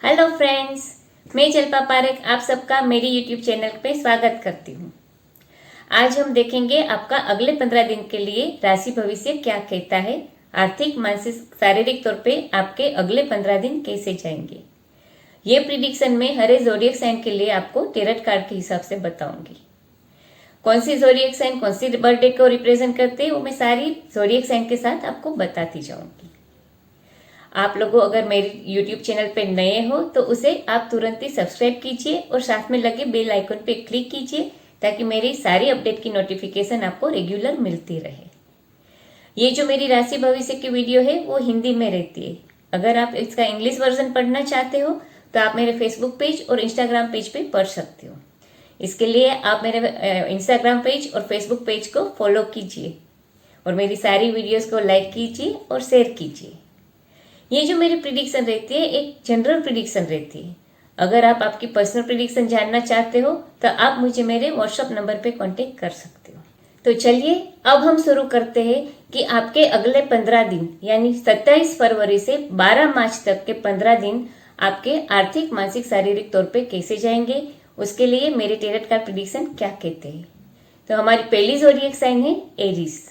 Hello friends, मैं जल्पा पारेख आप सबका मेरी यूट्यूब चैनल पे स्वागत करती हूँ। आज हम देखेंगे आपका अगले 15 दिन के लिए राशि भविष्य क्या कहता है। आर्थिक, मानसिक, शारीरिक तौर पे आपके अगले 15 दिन कैसे जाएंगे, ये प्रिडिक्शन में हर एक ज़ोडिएक साइन के लिए आपको टेरट कार्ड के हिसाब से बताऊंगी। कौन सी ज़ोडिएक साइन कौन सी बर्थडे को रिप्रेजेंट करते हैं वो मैं सारी ज़ोडिएक साइन के साथ आपको बताती जाऊंगी। आप लोगों अगर मेरे YouTube चैनल पे नए हो तो उसे आप तुरंत ही सब्सक्राइब कीजिए और साथ में लगे बेल आइकन पे क्लिक कीजिए ताकि मेरी सारी अपडेट की नोटिफिकेशन आपको रेगुलर मिलती रहे। ये जो मेरी राशि भविष्य की वीडियो है वो हिंदी में रहती है। अगर आप इसका इंग्लिश वर्जन पढ़ना चाहते हो तो आप मेरे फेसबुक पेज और इंस्टाग्राम पेज पे पढ़ सकते हो। इसके लिए आप मेरे इंस्टाग्राम पेज और फेसबुक पेज को फॉलो कीजिए और मेरी सारी वीडियोस को लाइक कीजिए और शेयर कीजिए। ये जो मेरी प्रिडिक्शन रहती है एक जनरल प्रिडिक्शन रहती है। अगर आप आपकी पर्सनल प्रिडिक्शन जानना चाहते हो तो आप मुझे मेरे व्हाट्सएप नंबर पे कांटेक्ट कर सकते हो। तो चलिए अब हम शुरू करते हैं कि आपके अगले 15 दिन यानी 27 फरवरी से 12 मार्च तक के 15 दिन आपके आर्थिक, मानसिक, शारीरिक तौर पे कैसे जाएंगे। उसके लिए मेरे टेरट कार्ड प्रिडिक्शन क्या कहते हैं। तो हमारी पहली ज़ोडिएक साइन है एरीज।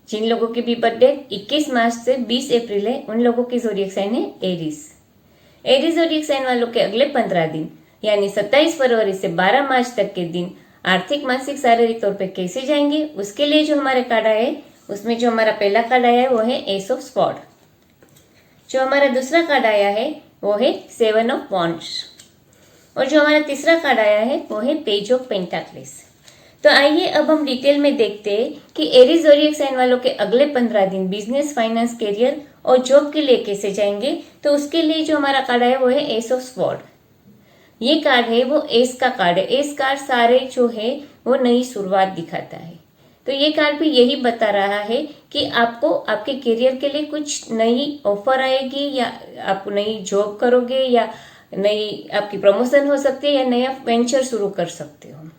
जिन लोगों की भी बर्थडे 21 मार्च से 20 अप्रैल है उन लोगों की ज़ोडिएक साइन है एरीज। एरीज ज़ोडिएक साइन वालों के अगले 15 दिन यानी 27 फरवरी से 12 मार्च तक के दिन आर्थिक, मानसिक, शारीरिक तौर पे कैसे जाएंगे। उसके लिए जो हमारे कार्ड आया है उसमें जो हमारा पहला कार्ड आया है वो है एस ऑफ स्वॉर्ड। जो हमारा दूसरा कार्ड आया है वो है 7 ऑफ वॉन्ड्स और जो हमारा तीसरा कार्ड आया है वो है पेज ऑफ पेंटाक्लिस। तो आइए अब हम डिटेल में देखते हैं कि एरीज ज़ोडिएक साइन वालों के अगले 15 दिन बिजनेस, फाइनेंस, करियर और जॉब के लिए कैसे जाएंगे। तो उसके लिए जो हमारा कार्ड है वो है एस ऑफ स्वॉर्ड। ये कार्ड है वो एस का कार्ड है। एस कार्ड सारे जो है वो नई शुरुआत दिखाता है। तो ये कार्ड भी यही बता रहा है कि आपको आपके करियर के लिए कुछ नई ऑफर आएगी या आप नई जॉब करोगे या नई आपकी प्रमोशन हो सकती है या नया वेंचर शुरू कर सकते हो।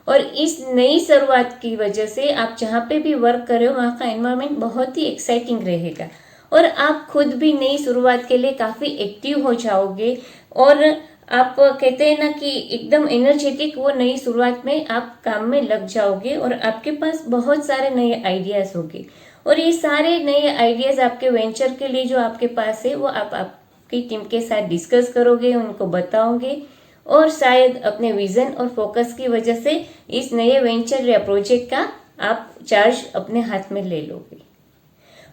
और इस नई शुरुआत की वजह से आप जहाँ पे भी वर्क कर रहे हो वहाँ का एनवायरनमेंट बहुत ही एक्साइटिंग रहेगा और आप खुद भी नई शुरुआत के लिए काफ़ी एक्टिव हो जाओगे और आप कहते हैं ना कि एकदम एनर्जेटिक वो नई शुरुआत में आप काम में लग जाओगे और आपके पास बहुत सारे नए आइडियाज होंगे और ये सारे नए आइडियाज आपके वेंचर के लिए जो आपके पास है वो आप आपकी टीम के साथ डिस्कस करोगे, उनको बताओगे और शायद अपने विजन और फोकस की वजह से इस नए वेंचर या प्रोजेक्ट का आप चार्ज अपने हाथ में ले लोगे।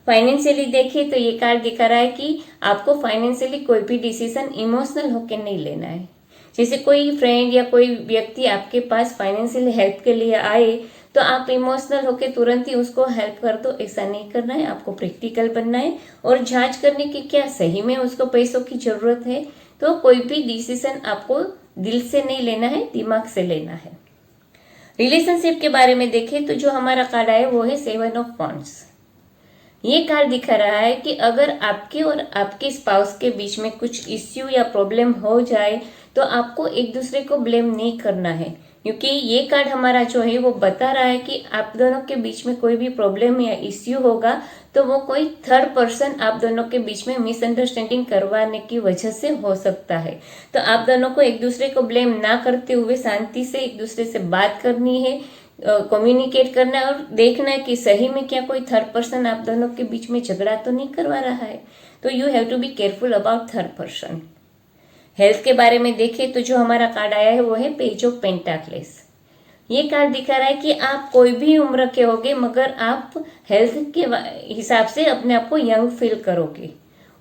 फाइनेंशियली देखिए तो ये कार्ड दिखा रहा है कि आपको फाइनेंशियली कोई भी डिसीजन इमोशनल होकर नहीं लेना है। जैसे कोई फ्रेंड या कोई व्यक्ति आपके पास फाइनेंशियल हेल्प के लिए आए तो आप इमोशनल होकर तुरंत ही उसको हेल्प कर दो, ऐसा नहीं करना है। आपको प्रैक्टिकल बनना है और जांच करने की क्या सही में उसको पैसों की जरूरत है। तो कोई भी डिसीजन आपको दिल से नहीं लेना है, दिमाग से लेना है। रिलेशनशिप के बारे में देखें तो जो हमारा कार्ड आया वो है 7 ऑफ वॉन्ड्स। ये कार्ड दिखा रहा है कि अगर आपके और आपके स्पाउस के बीच में कुछ इश्यू या प्रॉब्लम हो जाए तो आपको एक दूसरे को ब्लेम नहीं करना है, क्योंकि ये कार्ड हमारा जो है वो बता रहा है कि आप दोनों के बीच में कोई भी प्रॉब्लम या इश्यू होगा तो वो कोई थर्ड पर्सन आप दोनों के बीच में मिसअंडरस्टैंडिंग करवाने की वजह से हो सकता है। तो आप दोनों को एक दूसरे को ब्लेम ना करते हुए शांति से एक दूसरे से बात करनी है, कम्युनिकेट करना है और देखना है कि सही में क्या कोई थर्ड पर्सन आप दोनों के बीच में झगड़ा तो नहीं करवा रहा है। तो you have to be careful about third person. Health के बारे में देखें तो जो हमारा कार्ड आया है वो है पेज ऑफ पेंटाक्लिस। ये कार्ड दिखा रहा है कि आप कोई भी उम्र के होगे मगर आप हेल्थ के हिसाब से अपने आप को यंग फील करोगे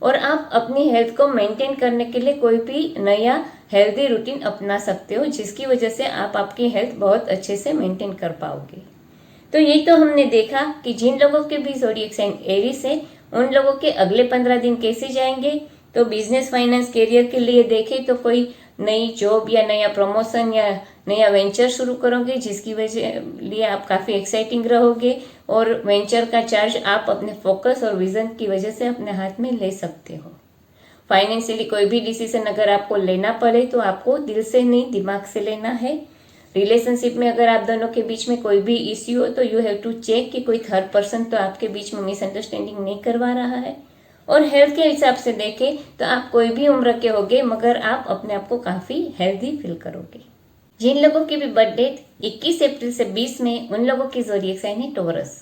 और आप अपनी हेल्थ को मेंटेन करने के लिए कोई भी नया हेल्दी रूटीन अपना सकते हो, जिसकी वजह से आप आपकी हेल्थ बहुत अच्छे से मेंटेन कर पाओगे। तो ये तो हमने देखा कि जिन लोगों के भी ज़ोडिएक साइन एरीज है उन लोगों के अगले 15 दिन कैसे जाएंगे। तो बिजनेस, फाइनेंस, करियर के लिए देखें तो कोई नई जॉब या नया प्रमोशन या नया वेंचर शुरू करोगे जिसकी वजह लिए आप काफ़ी एक्साइटिंग रहोगे और वेंचर का चार्ज आप अपने फोकस और विजन की वजह से अपने हाथ में ले सकते हो। फाइनेंशियली कोई भी डिसीजन अगर आपको लेना पड़े तो आपको दिल से नहीं दिमाग से लेना है। रिलेशनशिप में अगर आप दोनों के बीच में कोई भी इश्यू हो तो यू हैव टू चेक कि कोई थर्ड पर्सन तो आपके बीच में मिसअंडरस्टैंडिंग नहीं करवा रहा है। और हेल्थ के हिसाब से देखें तो आप कोई भी उम्र के होगे मगर आप अपने आप को काफ़ी हेल्दी फील करोगे। जिन लोगों की भी बर्थडे 21 अप्रैल से 20 मई, उन लोगों की ज़ोडिएक साइन है टॉरस।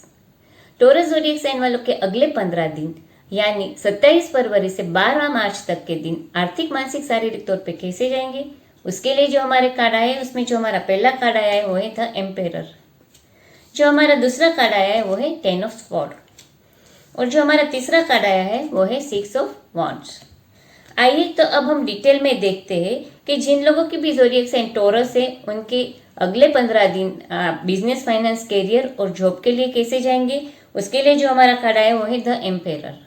टॉरस ज़ोडिएक साइन वालों के अगले 15 दिन यानी 27 फरवरी से 12 मार्च तक के दिन आर्थिक, मानसिक, शारीरिक तौर पे कैसे जाएंगे, उसके लिए जो हमारे कार्ड आया है उसमें जो हमारा पहला कार्ड आया है वो है द एम्पेरर। जो हमारा दूसरा कार्ड आया है वो है 10 ऑफ स्वॉर्ड और जो हमारा तीसरा कार्ड आया है वो है 6 ऑफ वॉन्ड्स। आइए तो अब हम डिटेल में देखते हैं कि जिन लोगों की भी ज़ोडिएक साइन टॉरस है उनके अगले 15 दिन बिजनेस, फाइनेंस, कैरियर और जॉब के लिए कैसे जाएंगे। उसके लिए जो हमारा कार्ड आया वो है द एम्पेरर।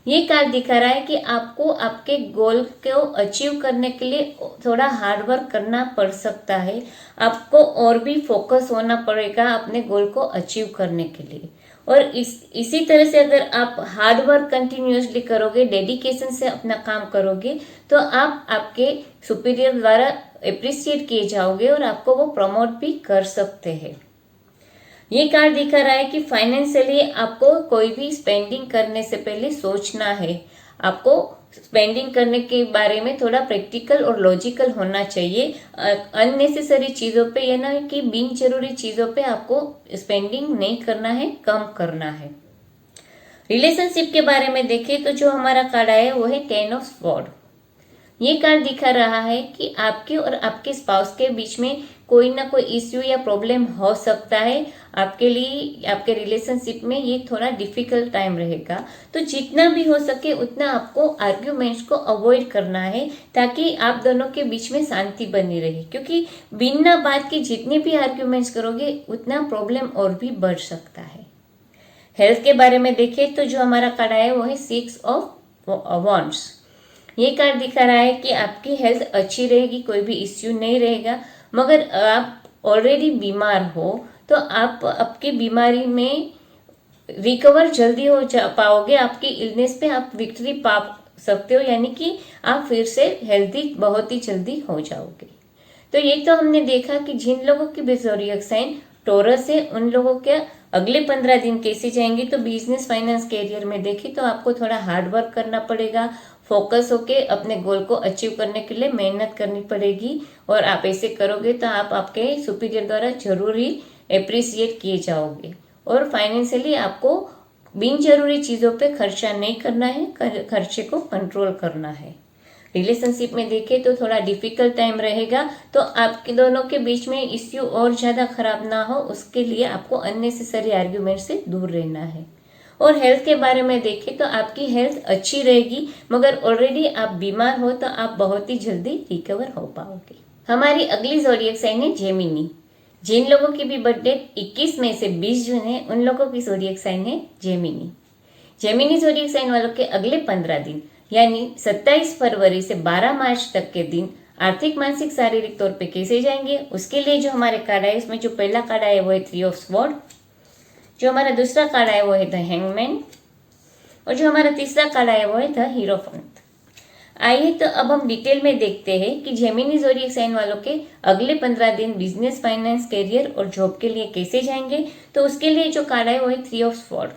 ये कार्ड दिखा रहा है कि आपको आपके गोल को अचीव करने के लिए थोड़ा हार्ड वर्क करना पड़ सकता है। आपको और भी फोकस होना पड़ेगा अपने गोल को अचीव करने के लिए। और इसी तरह से अगर आप हार्ड वर्क कंटिन्यूसली करोगे, डेडिकेशन से अपना काम करोगे, तो आप आपके सुपीरियर द्वारा अप्रिशिएट किए जाओगे और आपको वो प्रमोट भी कर सकते हैं। ये कार्ड दिखा रहा है कि फाइनेंशियली आपको कोई भी स्पेंडिंग करने से पहले सोचना है। आपको स्पेंडिंग करने के बारे में थोड़ा प्रैक्टिकल और लॉजिकल होना चाहिए। अननेसेसरी चीज़ों पे या ना कि बिन जरूरी चीज़ों पे आपको स्पेंडिंग नहीं करना है, कम करना है। रिलेशनशिप के बारे में देखें तो जो हमारा कार्ड आया है वो है 10 ऑफ स्वॉर्ड। ये कार्ड दिखा रहा है कि आपके और आपके स्पाउस के बीच में कोई ना कोई इश्यू या प्रॉब्लम हो सकता है। आपके लिए, आपके रिलेशनशिप में ये थोड़ा डिफिकल्ट टाइम रहेगा। तो जितना भी हो सके उतना आपको आर्ग्यूमेंट्स को अवॉइड करना है ताकि आप दोनों के बीच में शांति बनी रहे, क्योंकि बिना बात के जितने भी आर्ग्यूमेंट्स करोगे उतना प्रॉब्लम और भी बढ़ सकता है। हेल्थ के बारे में देखें तो जो हमारा कार्ड आया है वो है 6 ऑफ वॉन्ड्स। ये कार्ड दिखा रहा है कि आपकी हेल्थ अच्छी रहेगी, कोई भी इश्यू नहीं रहेगा। मगर आप ऑलरेडी बीमार हो तो आप आपकी बीमारी में रिकवर जल्दी हो पाओगे। आपकी इलनेस पे आप विक्ट्री पा सकते हो, यानी कि आप फिर से हेल्दी बहुत ही जल्दी हो जाओगे। तो ये तो हमने देखा कि जिन लोगों की भी ज़ोडिएक साइन टॉरस है उन लोगों के अगले 15 दिन कैसे जाएंगे। तो बिजनेस, फाइनेंस, कैरियर में देखें तो आपको थोड़ा हार्ड वर्क करना पड़ेगा, फोकस होके अपने गोल को अचीव करने के लिए मेहनत करनी पड़ेगी। और आप ऐसे करोगे तो आप आपके सुपीरियर द्वारा जरूर ही अप्रिशिएट किए जाओगे। और फाइनेंशियली आपको बिन जरूरी चीज़ों पे खर्चा नहीं करना है, खर्चे को कंट्रोल करना है। रिलेशनशिप में देखें तो थोड़ा डिफिकल्ट टाइम रहेगा, तो आपके दोनों के बीच में इश्यू और ज़्यादा खराब ना हो उसके लिए आपको अननेसेसरी आर्ग्यूमेंट से दूर रहना है। और हेल्थ के बारे में देखें तो आपकी हेल्थ अच्छी रहेगी, मगर ऑलरेडी आप बीमार हो तो आप बहुत ही जल्दी रिकवर हो पाओगे। हमारी अगली ज़ोडिएक साइन है जेमिनी। जिन लोगों की भी बर्थडे 21 मई से 20 जून है उन लोगों की ज़ोडिएक साइन है जेमिनी। जेमिनी ज़ोडिएक साइन वालों के अगले 15 दिन यानी 27 फरवरी से 12 मार्च तक के दिन आर्थिक, मानसिक, शारीरिक तौर पे कैसे जाएंगे। उसके लिए जो हमारे कार्ड है उसमें जो पहला कार्ड आया वो है 3 ऑफ स्वॉर्ड, जो हमारा दूसरा कार्ड आया वो है द हैंगमैन और जो हमारा तीसरा कार्ड आया वो है द हीरोफेंट। आइए तो अब हम डिटेल में देखते हैं कि जेमिनी ज़ोडिएक साइन वालों के अगले 15 दिन बिजनेस, फाइनेंस, कैरियर और जॉब के लिए कैसे जाएंगे। तो उसके लिए जो कार्ड है वो है 3 ऑफ स्वॉर्ड।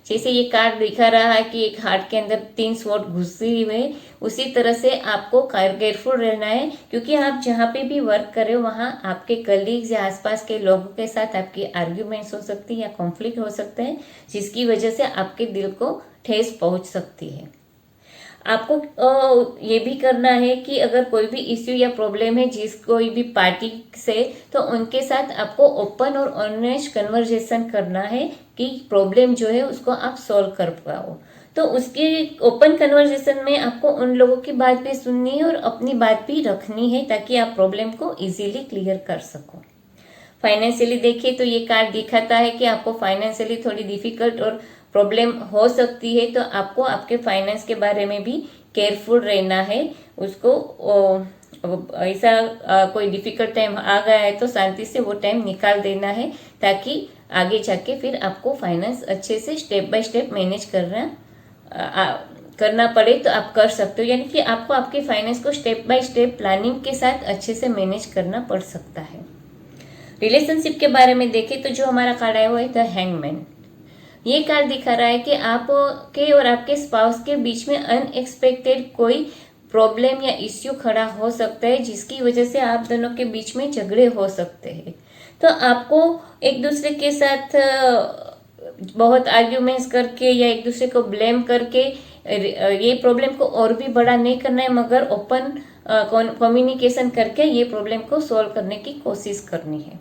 जैसे ये कार्ड दिखा रहा है कि एक हार्ट के अंदर 3 स्वॉर्ड घुसी हुए, उसी तरह से आपको केयरफुल रहना है, क्योंकि आप जहाँ पे भी वर्क कर रहे हो वहाँ आपके कलीग्स या आसपास के लोगों के साथ आपकी आर्ग्यूमेंट्स हो सकती है या कॉन्फ्लिक्ट हो सकता है, जिसकी वजह से आपके दिल को ठेस पहुँच सकती है। आपको ये भी करना है कि अगर कोई भी इश्यू या प्रॉब्लम है जिस कोई भी पार्टी से, तो उनके साथ आपको ओपन और ऑनेस्ट कन्वर्सेशन करना है कि प्रॉब्लम जो है उसको आप सॉल्व कर पाओ। तो उसके ओपन कन्वर्सेशन में आपको उन लोगों की बात भी सुननी है और अपनी बात भी रखनी है ताकि आप प्रॉब्लम को इजीली क्लियर कर सको। फाइनेंशियली देखिए तो ये कार्ड दिखाता है कि आपको फाइनेंशियली थोड़ी डिफिकल्ट और प्रॉब्लम हो सकती है, तो आपको आपके फाइनेंस के बारे में भी केयरफुल रहना है। उसको ऐसा कोई डिफिकल्ट टाइम आ गया है तो शांति से वो टाइम निकाल देना है, ताकि आगे जाके फिर आपको फाइनेंस अच्छे से स्टेप बाय स्टेप मैनेज करना पड़े तो आप कर सकते हो। यानी कि आपको आपके फाइनेंस को स्टेप बाय स्टेप प्लानिंग के साथ अच्छे से मैनेज करना पड़ सकता है। रिलेशनशिप के बारे में देखें तो जो हमारा कार्ड है वो है द हैंगमैन। ये कार्ड दिखा रहा है कि आपके और आपके स्पाउस के बीच में अनएक्सपेक्टेड कोई प्रॉब्लम या इश्यू खड़ा हो सकता है, जिसकी वजह से आप दोनों के बीच में झगड़े हो सकते हैं। तो आपको एक दूसरे के साथ बहुत आर्ग्यूमेंट्स करके या एक दूसरे को ब्लेम करके ये प्रॉब्लम को और भी बड़ा नहीं करना है, मगर ओपन कम्युनिकेशन करके ये प्रॉब्लम को सॉल्व करने की कोशिश करनी है।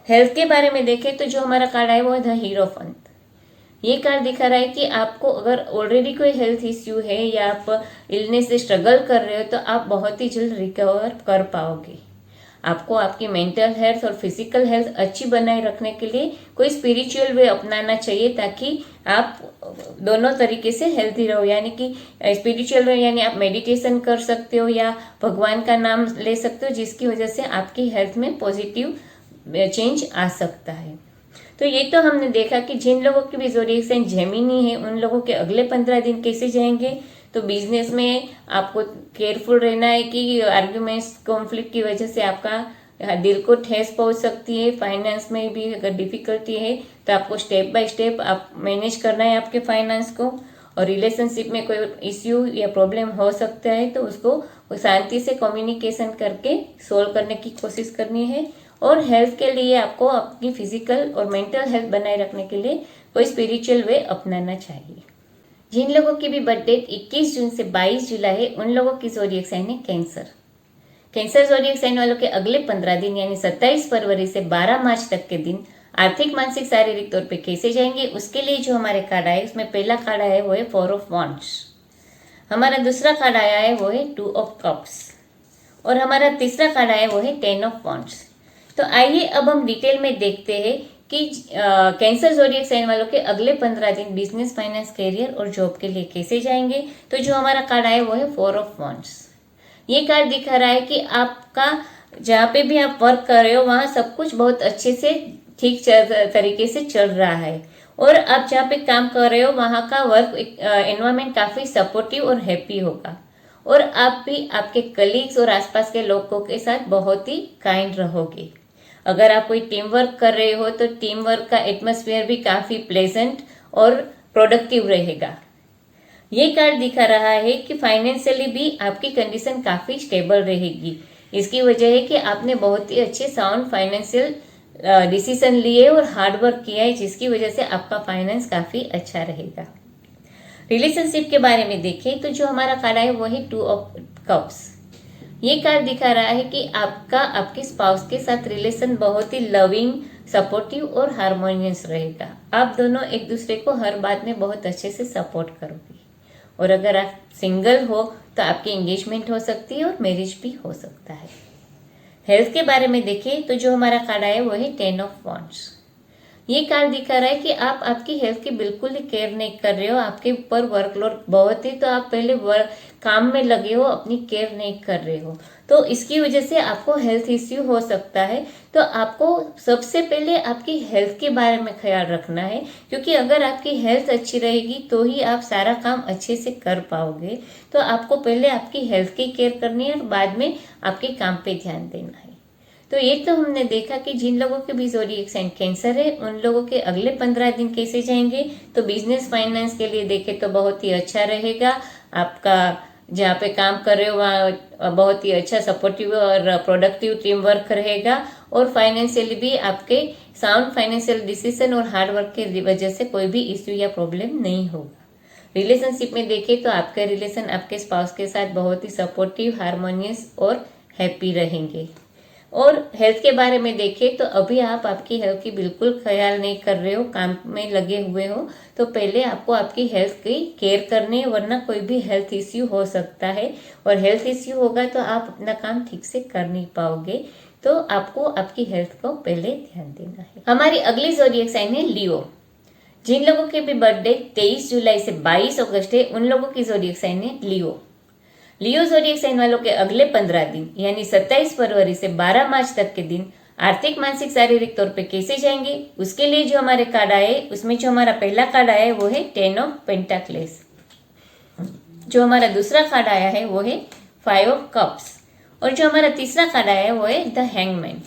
हेल्थ के बारे में देखें तो जो हमारा कार्ड है वो है द हीरोफेंट। ये कार्ड दिखा रहा है कि आपको अगर ऑलरेडी कोई हेल्थ इश्यू है या आप इलनेस से स्ट्रगल कर रहे हो तो आप बहुत ही जल्द रिकवर कर पाओगे। आपको आपकी मेंटल हेल्थ और फिजिकल हेल्थ अच्छी बनाए रखने के लिए कोई स्पिरिचुअल वे अपनाना चाहिए, ताकि आप दोनों तरीके से हेल्थी रहो। यानी कि स्पिरिचुअल वे यानी आप मेडिटेशन कर सकते हो या भगवान का नाम ले सकते हो, जिसकी वजह से आपकी हेल्थ में पॉजिटिव चेंज आ सकता है। तो ये तो हमने देखा कि जिन लोगों की भी ज़ोडिएक साइन जेमिनी है उन लोगों के अगले 15 दिन कैसे जाएंगे। तो बिजनेस में आपको केयरफुल रहना है कि आर्ग्यूमेंट्स कॉन्फ्लिक्ट की वजह से आपका दिल को ठेस पहुंच सकती है। फाइनेंस में भी अगर डिफिकल्टी है तो आपको स्टेप बाय स्टेप आप मैनेज करना है आपके फाइनेंस को। और रिलेशनशिप में कोई इश्यू या प्रॉब्लम हो सकता है तो उसको शांति से कम्युनिकेशन करके सोल्व करने की कोशिश करनी है। और हेल्थ के लिए आपको अपनी फिजिकल और मेंटल हेल्थ बनाए रखने के लिए कोई स्पिरिचुअल वे अपनाना चाहिए। जिन लोगों की भी बर्थडे 21 जून से 22 जुलाई है उन लोगों की ज़ोडिएक साइन है कैंसर। कैंसर ज़ोडिएक साइन वालों के अगले 15 दिन यानी 27 फरवरी से 12 मार्च तक के दिन आर्थिक, मानसिक, शारीरिक तौर पे कैसे जाएंगे, उसके लिए जो हमारे कार्ड आए उसमें पहला कार्ड आया है वो है 4 ऑफ वॉन्ड्स। हमारा दूसरा कार्ड आया है वो है 2 ऑफ कप्स और हमारा तीसरा कार्ड आया है वो है 10 ऑफ वॉन्ड्स। तो आइए अब हम डिटेल में देखते हैं कि कैंसर ज़ोडिएक साइन वालों के अगले 15 दिन बिजनेस, फाइनेंस, कैरियर और जॉब के लिए कैसे जाएंगे। तो जो हमारा कार्ड आया वो है 4 ऑफ वॉन्ड्स। ये कार्ड दिखा रहा है कि आपका जहाँ पे भी आप वर्क कर रहे हो वहाँ सब कुछ बहुत अच्छे से ठीक तरीके से चल रहा है और आप जहाँ पे काम कर रहे हो वहाँ का वर्क एनवायरमेंट काफ़ी सपोर्टिव और हैप्पी होगा और आप भी आपके कलीग्स और आसपास के लोगों के साथ बहुत ही काइंड रहोगे। अगर आप कोई टीम वर्क कर रहे हो तो टीम वर्क का एटमॉस्फेयर भी काफ़ी प्लेजेंट और प्रोडक्टिव रहेगा। ये कार्ड दिखा रहा है कि फाइनेंशियली भी आपकी कंडीशन काफ़ी स्टेबल रहेगी। इसकी वजह है कि आपने बहुत ही अच्छे साउंड फाइनेंशियल डिसीजन लिए और हार्ड वर्क किया है, जिसकी वजह से आपका फाइनेंस काफ़ी अच्छा रहेगा। रिलेशनशिप के बारे में देखें तो जो हमारा कार्ड है वो है 2 ऑफ कप्स। ये कार्ड दिखा रहा है कि आपका आपके स्पाउस के साथ रिलेशन बहुत ही लविंग, सपोर्टिव और हार्मोनियस रहेगा। आप दोनों एक दूसरे को हर बात में बहुत अच्छे से सपोर्ट करोगे और अगर आप सिंगल हो तो आपकी एंगेजमेंट हो सकती है और मैरिज भी हो सकता है। हेल्थ के बारे में देखें तो जो हमारा कार्ड है वो है 10 ऑफ वॉन्ड्स। ये कार्ड दिखा रहा है कि आप आपकी हेल्थ की बिल्कुल ही केयर नहीं कर रहे हो, आपके ऊपर वर्कलोड बहुत है तो आप पहले काम में लगे हो, अपनी केयर नहीं कर रहे हो, तो इसकी वजह से आपको हेल्थ इश्यू हो सकता है। तो आपको सबसे पहले आपकी हेल्थ के बारे में ख्याल रखना है, क्योंकि अगर आपकी हेल्थ अच्छी रहेगी तो ही आप सारा काम अच्छे से कर पाओगे। तो आपको पहले आपकी हेल्थ की केयर करनी है और बाद में आपके काम पे ध्यान देना है। तो ये तो हमने देखा कि जिन लोगों के भी ज़ोडिएक साइन कैंसर है उन लोगों के अगले 15 दिन कैसे जाएंगे। तो बिजनेस, फाइनेंस के लिए देखें तो बहुत ही अच्छा रहेगा। आपका जहाँ पे काम कर रहे हो वहाँ बहुत ही अच्छा सपोर्टिव और प्रोडक्टिव टीम वर्क रहेगा और फाइनेंशियली भी आपके साउंड फाइनेंशियल डिसीजन और हार्ड वर्क की वजह से कोई भी इश्यू या प्रॉब्लम नहीं होगा। रिलेशनशिप में देखें तो आपके रिलेशन आपके स्पाउस के साथ बहुत ही सपोर्टिव, हार्मोनियस और हैप्पी रहेंगे। और हेल्थ के बारे में देखें तो अभी आप आपकी हेल्थ की बिल्कुल ख्याल नहीं कर रहे हो, काम में लगे हुए हो, तो पहले आपको आपकी हेल्थ की केयर करनी है, वरना कोई भी हेल्थ इश्यू हो सकता है और हेल्थ इश्यू होगा तो आप अपना काम ठीक से कर नहीं पाओगे। तो आपको आपकी हेल्थ को पहले ध्यान देना है। हमारी अगली ज़ोडिएक साइन है लियो। जिन लोगों के भी बर्थडे 23 जुलाई से 22 अगस्त है उन लोगों की ज़ोडिएक साइन है लियो। लियो ज़ोडिएक साइन वालों के अगले 15 दिन यानी 27 फरवरी से 12 मार्च तक के दिन आर्थिक, मानसिक, शारीरिक तौर पे कैसे जाएंगे, उसके लिए जो हमारे कार्ड आए उसमें जो हमारा पहला कार्ड आया है वो है 10 ऑफ पेंटाक्लेस। जो हमारा दूसरा कार्ड आया है वो है 5 ऑफ कप्स और जो हमारा तीसरा कार्ड आया है वो है द हैंगमैन।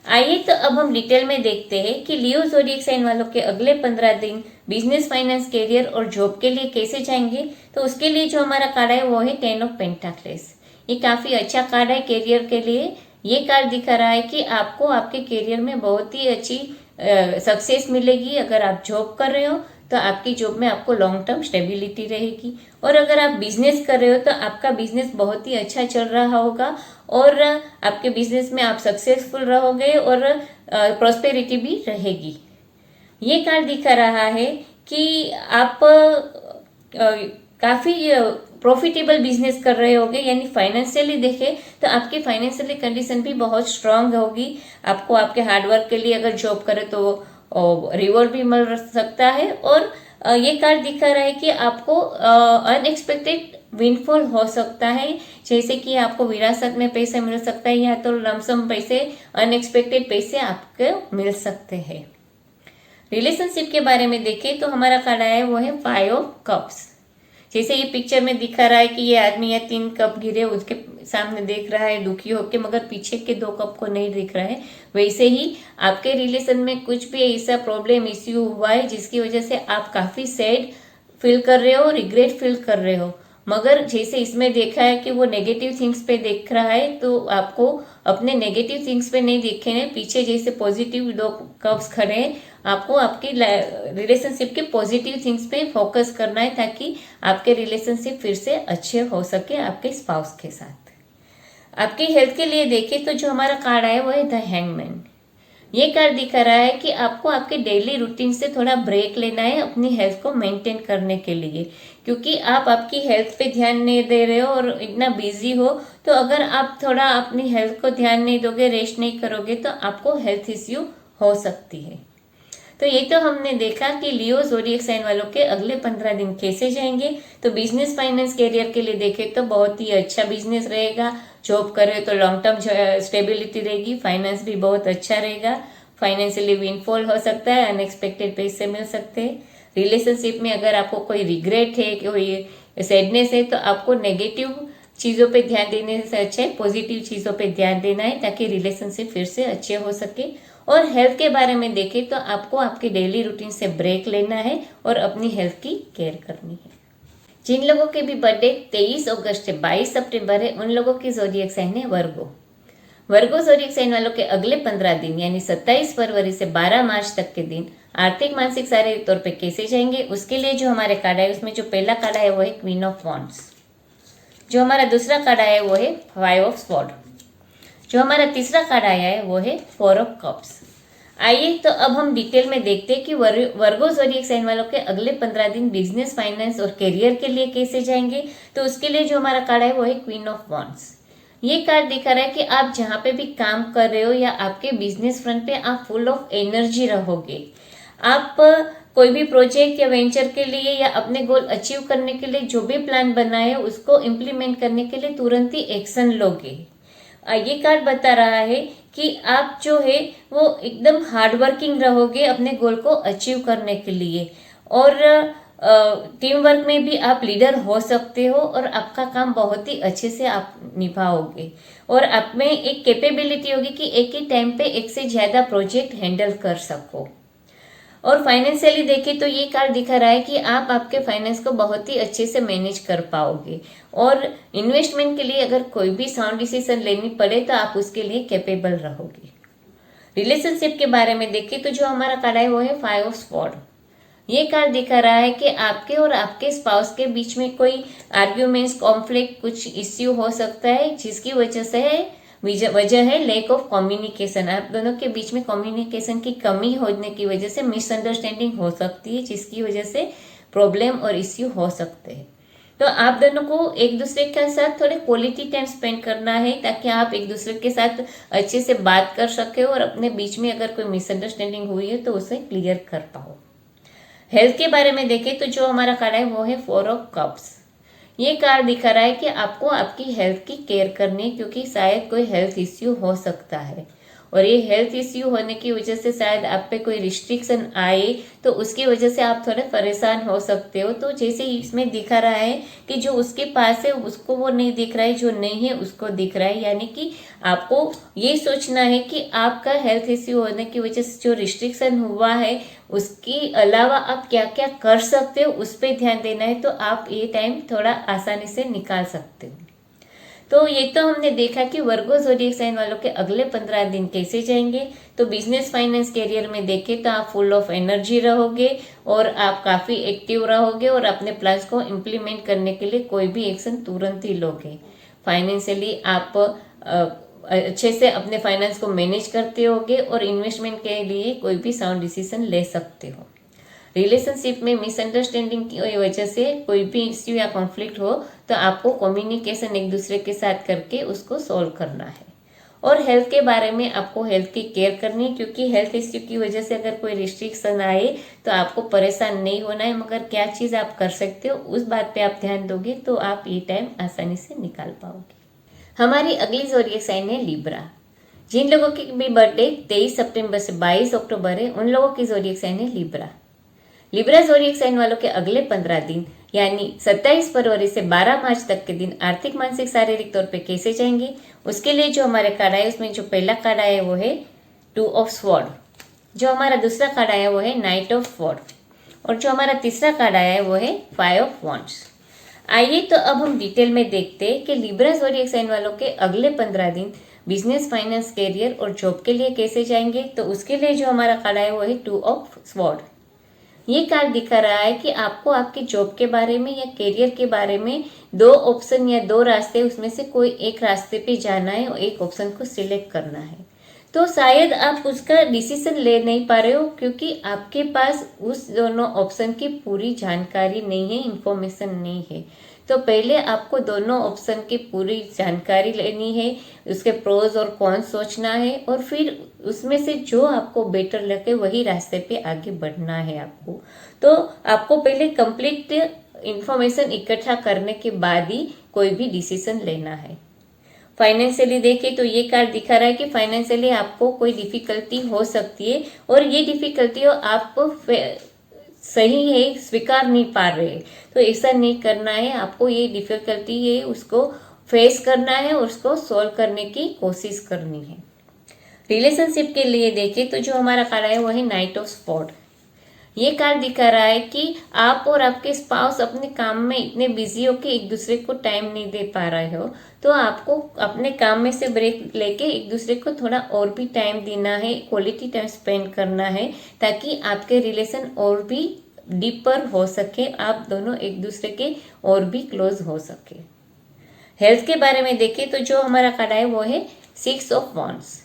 आइए तो अब हम डिटेल में देखते हैं कि लियो ज़ोडिएक साइन वालों के अगले 15 दिन बिजनेस, फाइनेंस, करियर और जॉब के लिए कैसे जाएंगे। तो उसके लिए जो हमारा कार्ड है वो है 10 ऑफ पेंटाक्लेस। ये काफी अच्छा कार्ड है करियर के लिए। ये कार्ड दिखा रहा है कि आपको आपके करियर में बहुत ही अच्छी सक्सेस मिलेगी। अगर आप जॉब कर रहे हो तो आपकी जॉब में आपको लॉन्ग टर्म स्टेबिलिटी रहेगी, और अगर आप बिजनेस कर रहे हो तो आपका बिजनेस बहुत ही अच्छा चल रहा होगा और आपके बिजनेस में आप सक्सेसफुल रहोगे और प्रॉस्पेरिटी भी रहेगी। ये कार्ड दिखा रहा है कि आप काफी प्रॉफिटेबल बिजनेस कर रहे होगे, यानी फाइनेंशियली देखें तो आपकी फाइनेंशियली कंडीशन भी बहुत स्ट्रांग होगी। आपको आपके हार्डवर्क के लिए अगर जॉब करे तो रिवॉर्ड भी मिल सकता है। और ये कार्ड दिखा रहा है कि आपको अनएक्सपेक्टेड विनफॉल हो सकता है, जैसे कि आपको विरासत में पैसे मिल सकता है या तो लमसम पैसे, अनएक्सपेक्टेड पैसे आपको मिल सकते हैं। रिलेशनशिप के बारे में देखें तो हमारा कार्ड आया है वो है 5 ऑफ कप्स। जैसे ये पिक्चर में दिखा रहा है कि ये आदमी या 3 कप गिरे उसके सामने देख रहा है दुखी होके, मगर पीछे के 2 कप को नहीं दिख रहा है। वैसे ही आपके रिलेशन में कुछ भी ऐसा प्रॉब्लम, इश्यू हुआ है जिसकी वजह से आप काफी सैड फील कर रहे हो, रिग्रेट फील कर रहे हो, मगर जैसे इसमें देखा है कि वो नेगेटिव थिंग्स पे देख रहा है, तो आपको अपने नेगेटिव थिंग्स पे नहीं देखे हैं, पीछे जैसे पॉजिटिव 2 कप्स खड़े हैं, आपको आपकी रिलेशनशिप के पॉजिटिव थिंग्स पे फोकस करना है ताकि आपके रिलेशनशिप फिर से अच्छे हो सके आपके स्पाउस के साथ। आपकी हेल्थ के लिए देखें तो जो हमारा कार्ड आया वो है द हैंगमैन। ये कार्ड दिखा रहा है कि आपको आपके डेली रूटीन से थोड़ा ब्रेक लेना है अपनी हेल्थ को मेंटेन करने के लिए, क्योंकि आप आपकी हेल्थ पे ध्यान नहीं दे रहे हो और इतना बिजी हो। तो अगर आप थोड़ा अपनी हेल्थ को ध्यान नहीं दोगे, रेस्ट नहीं करोगे, तो आपको हेल्थ इश्यू हो सकती है। तो ये तो हमने देखा कि लियो ज़ोडिएक साइन वालों के अगले 15 दिन कैसे जाएंगे। तो बिजनेस, फाइनेंस, करियर के लिए देखें तो बहुत ही अच्छा बिजनेस रहेगा। जॉब करे तो लॉन्ग टर्म स्टेबिलिटी रहेगी। फाइनेंस भी बहुत अच्छा रहेगा, फाइनेंशियली विनफॉल हो सकता है, अनएक्सपेक्टेड पैसे मिल सकते हैं। रिलेशनशिप में अगर आपको कोई रिग्रेट है, कोई सैडनेस है, तो आपको नेगेटिव चीज़ों पे ध्यान देने से अच्छा है पॉजिटिव चीज़ों पे ध्यान देना है ताकि रिलेशनशिप फिर से अच्छे हो सके। और हेल्थ के बारे में देखें तो आपको आपके डेली रूटीन से ब्रेक लेना है और अपनी हेल्थ की केयर करनी है। जिन लोगों के भी बर्थडे 23 अगस्त से 22 सितंबर है, उन लोगों की ज़ोडिएक साइन है वर्गो। वर्गो ज़ोडिएक साइन वालों के अगले 15 दिन यानी 27 फरवरी से 12 मार्च तक के दिन आर्थिक, मानसिक, शारीरिक तौर पे कैसे जाएंगे, उसके लिए जो हमारे कार्ड है उसमें जो पहला कार्ड है वो है क्वीन ऑफ वॉन्ड्स। जो हमारा दूसरा कार्ड आया है वो है 5 ऑफ स्वॉर्ड। जो हमारा तीसरा कार्ड आया है वो है 4 ऑफ कप्स। आइए तो अब हम डिटेल में देखते हैं कि वर्गो ज़ोडिएक साइन वालों के अगले 15 दिन बिजनेस, फाइनेंस और करियर के लिए कैसे जाएंगे। तो उसके लिए जो हमारा कार्ड है वो है क्वीन ऑफ वॉन्ड्स। ये कार्ड दिखा रहा है कि आप जहाँ पे भी काम कर रहे हो या आपके बिजनेस फ्रंट पे आप फुल ऑफ एनर्जी रहोगे। आप कोई भी प्रोजेक्ट या वेंचर के लिए या अपने गोल अचीव करने के लिए जो भी प्लान बनाए उसको इम्प्लीमेंट करने के लिए तुरंत ही एक्शन लोगे। ये कार्ड बता रहा है कि आप जो है वो एकदम हार्डवर्किंग रहोगे अपने गोल को अचीव करने के लिए, और टीम वर्क में भी आप लीडर हो सकते हो और आपका काम बहुत ही अच्छे से आप निभाओगे और आप में एक कैपेबिलिटी होगी कि एक ही टाइम पे एक से ज्यादा प्रोजेक्ट हैंडल कर सको। और फाइनेंशियली देखें तो ये कार्ड दिखा रहा है कि आप आपके फाइनेंस को बहुत ही अच्छे से मैनेज कर पाओगे और इन्वेस्टमेंट के लिए अगर कोई भी साउंड डिसीजन लेनी पड़े तो आप उसके लिए कैपेबल रहोगे। रिलेशनशिप के बारे में देखें तो जो हमारा कार्ड है वो है 5 ऑफ स्वॉर्ड। ये कार्ड दिखा रहा है कि आपके और आपके स्पाउस के बीच में कोई आर्ग्यूमेंट्स, कॉन्फ्लिक्ट, कुछ इश्यू हो सकता है जिसकी वजह है लैक ऑफ कम्युनिकेशन। आप दोनों के बीच में कम्युनिकेशन की कमी होने की वजह से मिसअंडरस्टैंडिंग हो सकती है, जिसकी वजह से प्रॉब्लम और इश्यू हो सकते हैं। तो आप दोनों को एक दूसरे के साथ थोड़े क्वालिटी टाइम स्पेंड करना है ताकि आप एक दूसरे के साथ अच्छे से बात कर सके और अपने बीच में अगर कोई मिसअंडरस्टैंडिंग हुई है तो उसे क्लियर कर पाओ। हेल्थ के बारे में देखें तो जो हमारा कार्ड है वो है 4 ऑफ कप्स। ये कार्ड दिखा रहा है कि आपको आपकी हेल्थ की केयर करनी है क्योंकि शायद कोई हेल्थ इश्यू हो सकता है और ये हेल्थ इश्यू होने की वजह से शायद आप पे कोई रिस्ट्रिक्शन आए तो उसकी वजह से आप थोड़े परेशान हो सकते हो। तो जैसे इसमें दिखा रहा है कि जो उसके पास है उसको वो नहीं दिख रहा है, जो नहीं है उसको दिख रहा है, यानी कि आपको ये सोचना है कि आपका हेल्थ इश्यू होने की वजह से जो रिस्ट्रिक्शन हुआ है उसके अलावा आप क्या क्या कर सकते हो उस पर ध्यान देना है, तो आप ये टाइम थोड़ा आसानी से निकाल सकते हो। तो ये तो हमने देखा कि वर्गो ज़ोडिएक साइन वालों के अगले 15 दिन कैसे जाएंगे। तो बिजनेस, फाइनेंस, कैरियर में देखें तो आप फुल ऑफ एनर्जी रहोगे और आप काफ़ी एक्टिव रहोगे और अपने प्लान्स को इम्प्लीमेंट करने के लिए कोई भी एक्शन तुरंत ही लोगे। फाइनेंशियली आप अच्छे से अपने फाइनेंस को मैनेज करते होगे और इन्वेस्टमेंट के लिए कोई भी साउंड डिसीजन ले सकते हो। रिलेशनशिप में मिसअंडरस्टैंडिंग की वजह से कोई भी इश्यू या कॉन्फ्लिक्ट हो तो आपको कम्युनिकेशन एक दूसरे के साथ करके उसको सॉल्व करना है। और हेल्थ के बारे में आपको हेल्थ की केयर करनी है, क्योंकि हेल्थ इश्यू की वजह से अगर कोई रिस्ट्रिक्शन आए तो आपको परेशान नहीं होना है, मगर क्या चीज़ आप कर सकते हो उस बात पे आप ध्यान दोगे तो आप ये टाइम आसानी से निकाल पाओगे। हमारी अगली ज़ोडिएक साइन है लिब्रा। जिन लोगों की भी बर्थडे 23 सितंबर से 22 अक्टूबर है उन लोगों की ज़ोडिएक साइन है लिब्रा। लिब्रा ज़ोडिएक साइन वालों के अगले 15 दिन यानी 27 फरवरी से 12 मार्च तक के दिन आर्थिक, मानसिक, शारीरिक तौर पे कैसे जाएंगे, उसके लिए जो हमारे कार्ड है उसमें जो पहला कार्ड है वो है 2 ऑफ स्वॉर्ड, जो हमारा दूसरा कार्ड आया वो है नाइट ऑफ स्वॉर्ड और जो हमारा तीसरा कार्ड आया है वो है 5 ऑफ वॉन्ड्स। आइए तो अब हम डिटेल में देखते हैं कि लिब्रा ज़ोडिएक साइन वालों के अगले 15 दिन बिजनेस, फाइनेंस, कैरियर और जॉब के लिए कैसे जाएंगे। तो उसके लिए जो हमारा कार्ड है वो है 2 ऑफ स्वॉर्ड। ये कार्ड दिखा रहा है कि आपको आपके जॉब के बारे में या करियर के बारे में 2 ऑप्शन या 2 रास्ते, उसमें से कोई एक रास्ते पे जाना है और एक ऑप्शन को सिलेक्ट करना है। तो शायद आप उसका डिसीजन ले नहीं पा रहे हो क्योंकि आपके पास उस दोनों ऑप्शन की पूरी जानकारी नहीं है, इंफॉर्मेशन नहीं है। तो पहले आपको दोनों ऑप्शन की पूरी जानकारी लेनी है, उसके प्रोज और कॉन्स सोचना है और फिर उसमें से जो आपको बेटर लगे वही रास्ते पे आगे बढ़ना है आपको। तो आपको पहले कंप्लीट इंफॉर्मेशन इकट्ठा करने के बाद ही कोई भी डिसीजन लेना है। फाइनेंशियली देखिए तो ये कार्ड दिखा रहा है कि फाइनेंशियली आपको कोई डिफिकल्टी हो सकती है और ये डिफिकल्टी आपको सही है, स्वीकार नहीं पा रहे, तो ऐसा नहीं करना है। आपको ये डिफिकल्टी है उसको फेस करना है और उसको सॉल्व करने की कोशिश करनी है। रिलेशनशिप के लिए देखें तो जो हमारा कार्ड है वो है नाइट ऑफ स्वॉर्ड। ये कार्ड दिखा रहा है कि आप और आपके स्पाउस अपने काम में इतने बिजी हो कि एक दूसरे को टाइम नहीं दे पा रहे हो, तो आपको अपने काम में से ब्रेक लेके एक दूसरे को थोड़ा और भी टाइम देना है, क्वालिटी टाइम स्पेंड करना है ताकि आपके रिलेशन और भी डीपर हो सके, आप दोनों एक दूसरे के और भी क्लोज हो सके। हेल्थ के बारे में देखें तो जो हमारा कार्ड है वो है 6 ऑफ वॉन्ड्स।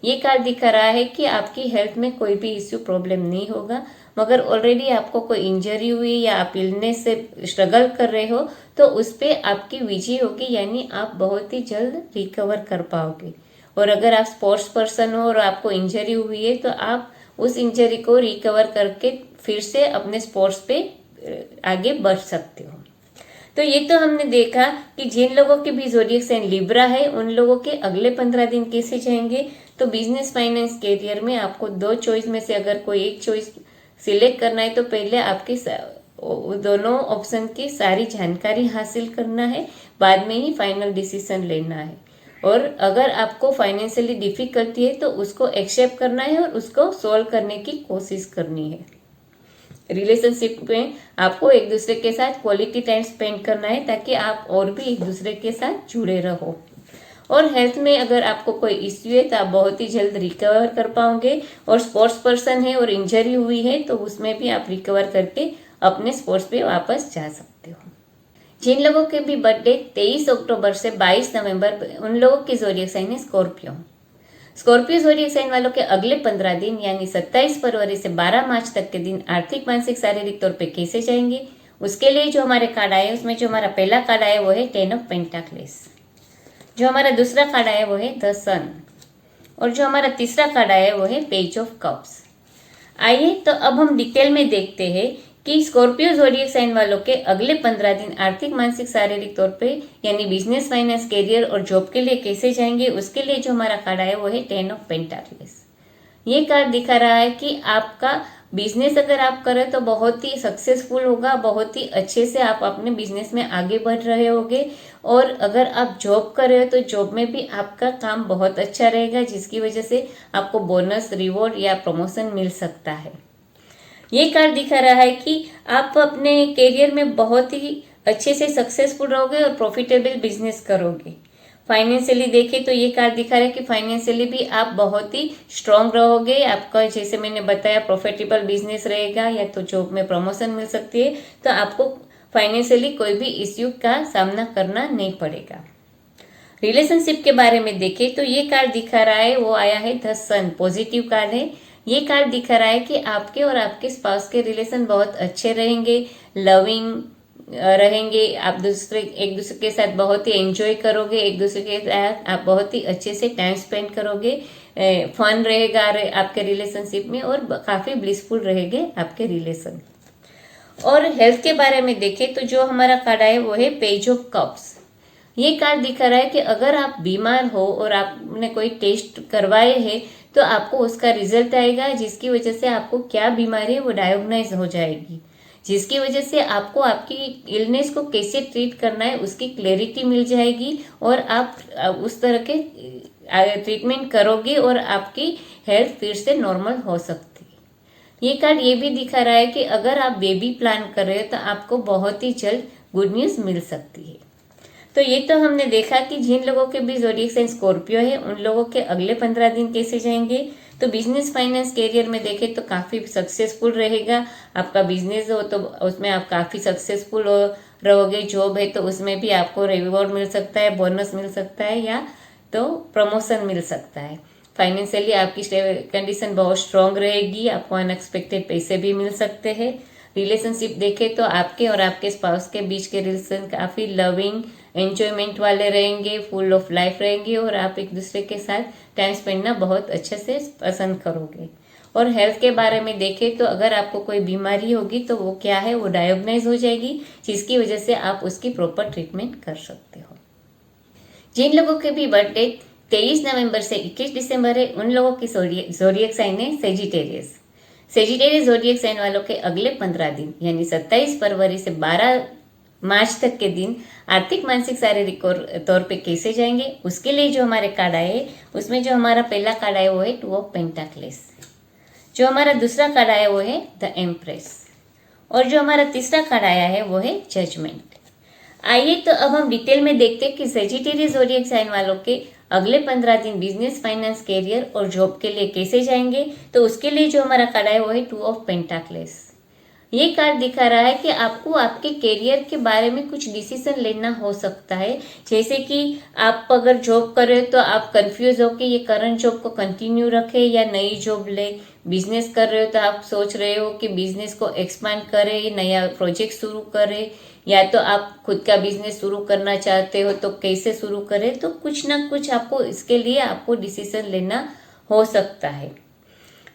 ये कार्ड दिखा रहा है कि आपकी हेल्थ में कोई भी इश्यू, प्रॉब्लम नहीं होगा, मगर ऑलरेडी आपको कोई इंजरी हुई या आप इलनेस से स्ट्रगल कर रहे हो तो उस पर आपकी विजय होगी, यानी आप बहुत ही जल्द रिकवर कर पाओगे। और अगर आप स्पोर्ट्स पर्सन हो और आपको इंजरी हुई है तो आप उस इंजरी को रिकवर करके फिर से अपने स्पोर्ट्स पे आगे बढ़ सकते हो। तो ये तो हमने देखा कि जिन लोगों के भी ज़ोडिएक साइन लिब्रा है उन लोगों के अगले 15 दिन कैसे जाएंगे। तो बिजनेस, फाइनेंस, कैरियर में आपको 2 चॉइस में से अगर कोई एक चॉइस सिलेक्ट करना है तो पहले आपके दोनों ऑप्शन की सारी जानकारी हासिल करना है, बाद में ही फाइनल डिसीजन लेना है। और अगर आपको फाइनेंशियली डिफिकल्टी है तो उसको एक्सेप्ट करना है और उसको सॉल्व करने की कोशिश करनी है। रिलेशनशिप में आपको एक दूसरे के साथ क्वालिटी टाइम स्पेंड करना है ताकि आप और भी एक दूसरे के साथ जुड़े रहो। और हेल्थ में अगर आपको कोई इश्यू है तो आप बहुत ही जल्द रिकवर कर पाओगे, और स्पोर्ट्स पर्सन है और इंजरी हुई है तो उसमें भी आप रिकवर करके अपने स्पोर्ट्स पे वापस जा सकते हो। जिन लोगों के भी बर्थडे 23 अक्टूबर से 22 नवंबर, उन लोगों की ज़ोडिएक साइन है स्कॉर्पियो। स्कॉर्पियो ज़ोडिएक साइन वालों के अगले 15 दिन यानी 27 फरवरी से 12 मार्च तक के दिन आर्थिक, मानसिक, शारीरिक तौर पे कैसे जाएंगे। उसके लिए जो हमारे कार्ड आए उसमें जो हमारा पहला कार्ड आया वो है 10 ऑफ पेंटाक्लेस, जो हमारा दूसरा कार्ड आया वो है द सन और जो हमारा तीसरा कार्ड आया वो है पेज ऑफ कप्स। आइए तो अब हम डिटेल में देखते हैं कि स्कॉर्पियो ज़ोडिएक साइन वालों के अगले 15 दिन आर्थिक, मानसिक, शारीरिक तौर पे यानी बिजनेस, फाइनेंस, कैरियर और जॉब के लिए कैसे जाएंगे, उसके लिए जो हमारा कार्ड है वो है 10 ऑफ पेंटाकल्स। ये कार्ड दिखा रहा है कि आपका बिजनेस अगर आप करें तो बहुत ही सक्सेसफुल होगा, बहुत ही अच्छे से आप अपने बिजनेस में आगे बढ़ रहे होगे। और अगर आप जॉब कर रहे हो तो जॉब में भी आपका काम बहुत अच्छा रहेगा, जिसकी वजह से आपको बोनस, रिवॉर्ड या प्रमोशन मिल सकता है। ये कार्ड दिखा रहा है कि आप अपने करियर में बहुत ही अच्छे से सक्सेसफुल रहोगे और प्रॉफिटेबल बिजनेस करोगे। फाइनेंशियली देखें तो ये कार्ड दिखा रहा है कि फाइनेंशियली भी आप बहुत ही स्ट्रांग रहोगे। आपका जैसे मैंने बताया प्रॉफिटेबल बिजनेस रहेगा या तो जॉब में प्रमोशन मिल सकती है, तो आपको फाइनेंशियली कोई भी इश्यू का सामना करना नहीं पड़ेगा। रिलेशनशिप के बारे में देखें तो ये कार्ड दिखा रहा है वो आया है द सन, पॉजिटिव कार्ड है। ये कार्ड दिखा रहा है कि आपके और आपके स्पाउस के रिलेशन बहुत अच्छे रहेंगे, लविंग रहेंगे, आप एक दूसरे के साथ बहुत ही एंजॉय करोगे, एक दूसरे के साथ आप बहुत ही अच्छे से टाइम स्पेंड करोगे, फन रहेगा आपके रिलेशनशिप में और काफी ब्लिसफुल रहेंगे आपके रिलेशन। और हेल्थ के बारे में देखें तो जो हमारा कार्ड है वो है पेज ऑफ कप्स। ये कार्ड दिखा रहा है कि अगर आप बीमार हो और आपने कोई टेस्ट करवाए हैं तो आपको उसका रिजल्ट आएगा, जिसकी वजह से आपको क्या बीमारी है वो डायग्नोज हो जाएगी, जिसकी वजह से आपको आपकी इलनेस को कैसे ट्रीट करना है उसकी क्लैरिटी मिल जाएगी और आप उस तरह के ट्रीटमेंट करोगे और आपकी हेल्थ फिर से नॉर्मल हो सकती है। ये कार्ड ये भी दिखा रहा है कि अगर आप बेबी प्लान कर रहे हो तो आपको बहुत ही जल्द गुड न्यूज़ मिल सकती है। तो ये तो हमने देखा कि जिन लोगों के भी ज़ोडिएक साइन स्कॉर्पियो है उन लोगों के अगले 15 दिन कैसे जाएंगे। तो बिजनेस, फाइनेंस, कैरियर में देखें तो काफ़ी सक्सेसफुल रहेगा। आपका बिजनेस हो तो उसमें आप काफ़ी सक्सेसफुल रहोगे, जॉब है तो उसमें भी आपको रिवॉर्ड मिल सकता है, बोनस मिल सकता है या तो प्रमोशन मिल सकता है। फाइनेंशियली आपकी कंडीशन बहुत स्ट्रांग रहेगी, आपको अनएक्सपेक्टेड पैसे भी मिल सकते हैं। रिलेशनशिप देखें तो आपके और आपके स्पाउस के बीच के रिलेशन काफ़ी लविंग, एंजॉयमेंट वाले रहेंगे, फुल ऑफ लाइफ रहेंगे और आप एक दूसरे के साथ टाइम स्पेंड करना बहुत अच्छे से पसंद करोगे। और हेल्थ के बारे में देखें तो अगर आपको कोई बीमारी होगी तो वो क्या है वो डायग्नोज हो जाएगी, जिसकी वजह से आप उसकी प्रॉपर ट्रीटमेंट कर सकते हो। जिन लोगों के भी बर्थडे 23 नवंबर से 21 दिसंबर है उन लोगों की ज़ोडिएक साइन है सेजिटेरियस। सेजिटेरियस ज़ोडिएक साइन वालों के अगले 15 दिन यानी 27 फरवरी से 12 मार्च तक के दिन आर्थिक, मानसिक, शारीरिक तौर पे कैसे जाएंगे, उसके लिए जो हमारे कार्ड आए उसमें जो हमारा पहला कार्ड आया वो है 2 ऑफ पेंटाकल्स। जो हमारा दूसरा कार्ड आया वो है द एम्प्रेस और जो हमारा तीसरा कार्ड आया है वो है जजमेंट। आइए तो अब हम डिटेल में देखते हैं कि सेजिटेरियस ज़ोडिएक साइन वालों के अगले 15 दिन बिजनेस, फाइनेंस, कैरियर और जॉब के लिए कैसे जाएंगे। तो उसके लिए जो हमारा कार्ड आया वो है 2 ऑफ पेंटाकल्स। ये कार्ड दिखा रहा है कि आपको आपके करियर के बारे में कुछ डिसीजन लेना हो सकता है। जैसे कि आप अगर जॉब कर रहे हो तो आप कंफ्यूज हो कि ये करंट जॉब को कंटिन्यू रखें या नई जॉब ले। बिजनेस कर रहे हो तो आप सोच रहे हो कि बिजनेस को एक्सपांड करें, नया प्रोजेक्ट शुरू करें, या तो आप खुद का बिजनेस शुरू करना चाहते हो तो कैसे शुरू करें। तो कुछ ना कुछ आपको इसके लिए आपको डिसीजन लेना हो सकता है।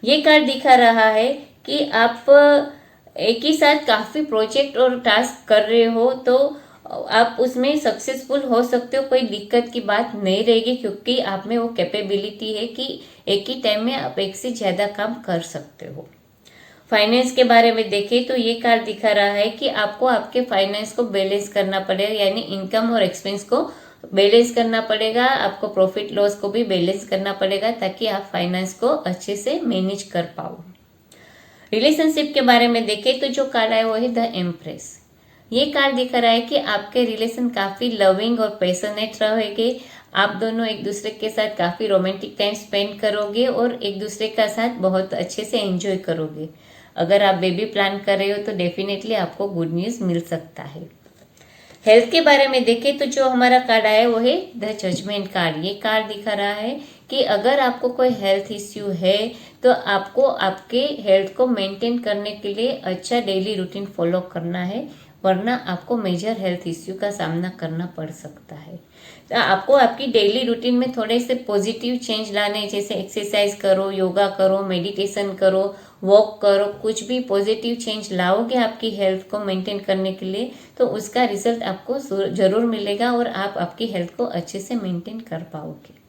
ये कार्ड दिखा रहा है कि आप एक ही साथ काफ़ी प्रोजेक्ट और टास्क कर रहे हो तो आप उसमें सक्सेसफुल हो सकते हो, कोई दिक्कत की बात नहीं रहेगी क्योंकि आप में वो कैपेबिलिटी है कि एक ही टाइम में आप एक से ज़्यादा काम कर सकते हो। फाइनेंस के बारे में देखें तो ये कार्ड दिखा रहा है कि आपको आपके फाइनेंस को बैलेंस करना पड़ेगा, यानी इनकम और एक्सपेंस को बैलेंस करना पड़ेगा। आपको प्रॉफिट लॉस को भी बैलेंस करना पड़ेगा ताकि आप फाइनेंस को अच्छे से मैनेज कर पाओ। रिलेशनशिप के बारे में देखें तो जो कार्ड है वो है द एम्प्रेस। ये कार्ड दिखा रहा है कि आपके रिलेशन काफ़ी लविंग और पैशनेट रहेंगे। आप दोनों एक दूसरे के साथ काफ़ी रोमांटिक टाइम स्पेंड करोगे और एक दूसरे का साथ बहुत अच्छे से एंजॉय करोगे। अगर आप बेबी प्लान कर रहे हो तो डेफिनेटली आपको गुड न्यूज़ मिल सकता है। हेल्थ के बारे में देखें तो जो हमारा कार्ड आया वो है द जजमेंट कार्ड। ये कार्ड दिखा रहा है कि अगर आपको कोई हेल्थ इश्यू है तो आपको आपके हेल्थ को मेंटेन करने के लिए अच्छा डेली रूटीन फॉलो करना है वरना आपको मेजर हेल्थ इश्यू का सामना करना पड़ सकता है। तो आपको आपकी डेली रूटीन में थोड़े से पॉजिटिव चेंज लाने, जैसे एक्सरसाइज करो, योगा करो, मेडिटेशन करो, वॉक करो, कुछ भी पॉजिटिव चेंज लाओगे आपकी हेल्थ को मेंटेन करने के लिए, तो उसका रिजल्ट आपको जरूर मिलेगा और आप आपकी हेल्थ को अच्छे से मेंटेन कर पाओगे।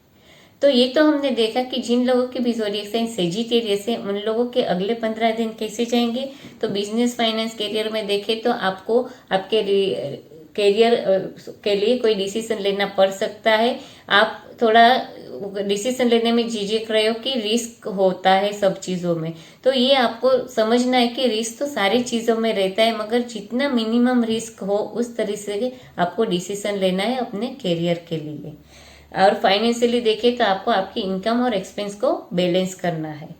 तो ये तो हमने देखा कि जिन लोगों के भी ज़ोडिएक साइन सेजिटेरियस है उन लोगों के अगले 15 दिन कैसे जाएंगे। तो बिजनेस, फाइनेंस, करियर में देखें तो आपको आपके करियर के लिए कोई डिसीजन लेना पड़ सकता है। आप थोड़ा डिसीजन लेने में झिझक रहे हो कि रिस्क होता है सब चीज़ों में, तो ये आपको समझना है कि रिस्क तो सारी चीज़ों में रहता है, मगर जितना मिनिमम रिस्क हो उस तरह से आपको डिसीजन लेना है अपने करियर के लिए। और फाइनेंशियली देखें तो आपको आपकी इनकम और एक्सपेंस को बैलेंस करना है।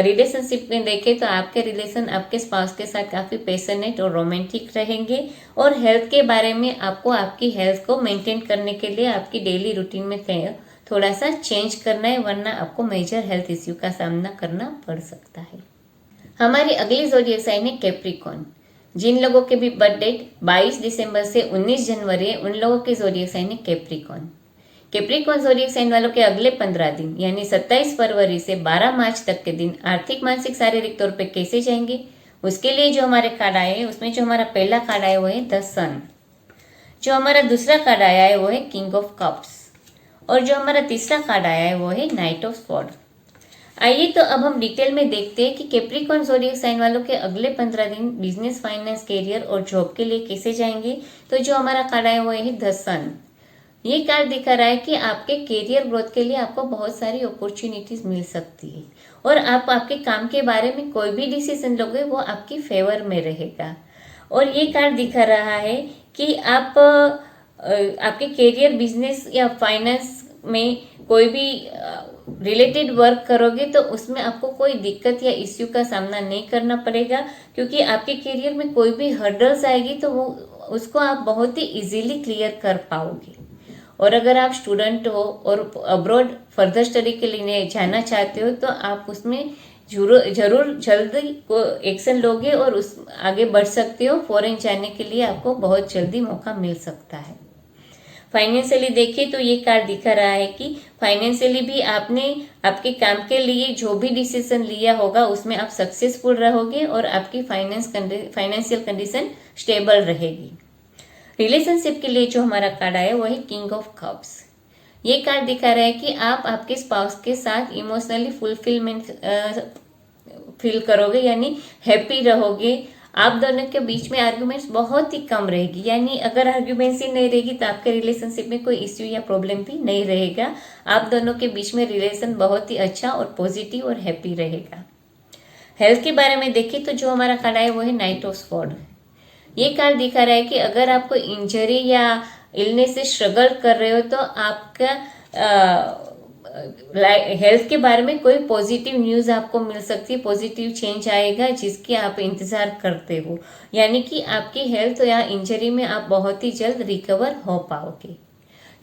रिलेशनशिप में देखें तो आपके रिलेशन आपके स्पाउस के साथ काफ़ी पैशनेट और रोमांटिक रहेंगे। और हेल्थ के बारे में आपको आपकी हेल्थ को मेंटेन करने के लिए आपकी डेली रूटीन में थोड़ा सा चेंज करना है, वरना आपको मेजर हेल्थ इश्यू का सामना करना पड़ सकता है। हमारी अगली ज़ोडिएक साइन है कैप्रिकॉर्न। जिन लोगों के भी बर्थ डेट 22 दिसंबर से 19 जनवरी है उन लोगों की ज़ोडिएक साइन है कैप्रिकॉर्न। कैप्रिकॉर्न ज़ोडिएक साइन वालों के अगले 15 दिन यानी 27 फरवरी से 12 मार्च तक के दिन आर्थिक, मानसिक, शारीरिक तौर पे कैसे जाएंगे, उसके लिए जो हमारे कार्ड आए हैं उसमें जो हमारा पहला कार्ड आया वो है द सन, जो हमारा दूसरा कार्ड आया है वो है किंग ऑफ कप्स, और जो हमारा तीसरा कार्ड आया है वो है नाइट ऑफ स्वॉर्ड। आइए तो अब हम डिटेल में देखते हैं कि कैप्रिकॉर्न ज़ोडिएक साइन वालों के अगले 15 दिन बिजनेस, फाइनेंस, करियर और जॉब के लिए कैसे जाएंगे। तो जो हमारा कार्ड आया वो है द सन। ये कार्ड दिखा रहा है कि आपके करियर ग्रोथ के लिए आपको बहुत सारी अपॉर्चुनिटीज मिल सकती है और आप आपके काम के बारे में कोई भी डिसीजन लोगे वो आपकी फेवर में रहेगा। और ये कार्ड दिखा रहा है कि आप आपके करियर, बिजनेस या फाइनेंस में कोई भी रिलेटेड वर्क करोगे तो उसमें आपको कोई दिक्कत या इश्यू का सामना नहीं करना पड़ेगा, क्योंकि आपके करियर में कोई भी हर्डल्स आएगी तो वो उसको आप बहुत ही इजीली क्लियर कर पाओगे। और अगर आप स्टूडेंट हो और अब्रॉड फर्दर स्टडी के लिए जाना चाहते हो तो आप उसमें जरूर जल्दी एक्शन लोगे और उस आगे बढ़ सकते हो। फॉरेन जाने के लिए आपको बहुत जल्दी मौका मिल सकता है। फाइनेंशियली देखिए तो ये कार्ड दिखा रहा है कि फाइनेंशियली भी आपने आपके काम के लिए जो भी डिसीजन लिया होगा उसमें आप सक्सेसफुल रहोगे और आपकी फाइनेंशियल कंडीशन स्टेबल रहेगी। रिलेशनशिप के लिए जो हमारा कार्ड आया वो है किंग ऑफ कप्स। ये कार्ड दिखा रहा है कि आप आपके स्पाउस के साथ इमोशनली फुलफिलमेंट फील करोगे, यानी हैप्पी रहोगे। आप दोनों के बीच में आर्ग्यूमेंट्स बहुत ही कम रहेगी, यानी अगर आर्ग्यूमेंट्स ही नहीं रहेगी तो आपके रिलेशनशिप में कोई इश्यू या प्रॉब्लम भी नहीं रहेगा। आप दोनों के बीच में रिलेशन बहुत ही अच्छा और पॉजिटिव और हैप्पी रहेगा। हेल्थ के बारे में देखिए तो जो हमारा कार्ड आया वो है नाइट ऑफ स्वॉर्ड। ये कार्ड दिखा रहा है कि अगर आपको इंजरी या इलनेस से स्ट्रगल कर रहे हो तो आपका हेल्थ के बारे में कोई पॉजिटिव न्यूज़ आपको मिल सकती है, पॉजिटिव चेंज आएगा जिसकी आप इंतज़ार करते हो, यानी कि आपकी हेल्थ या इंजरी में आप बहुत ही जल्द रिकवर हो पाओगे।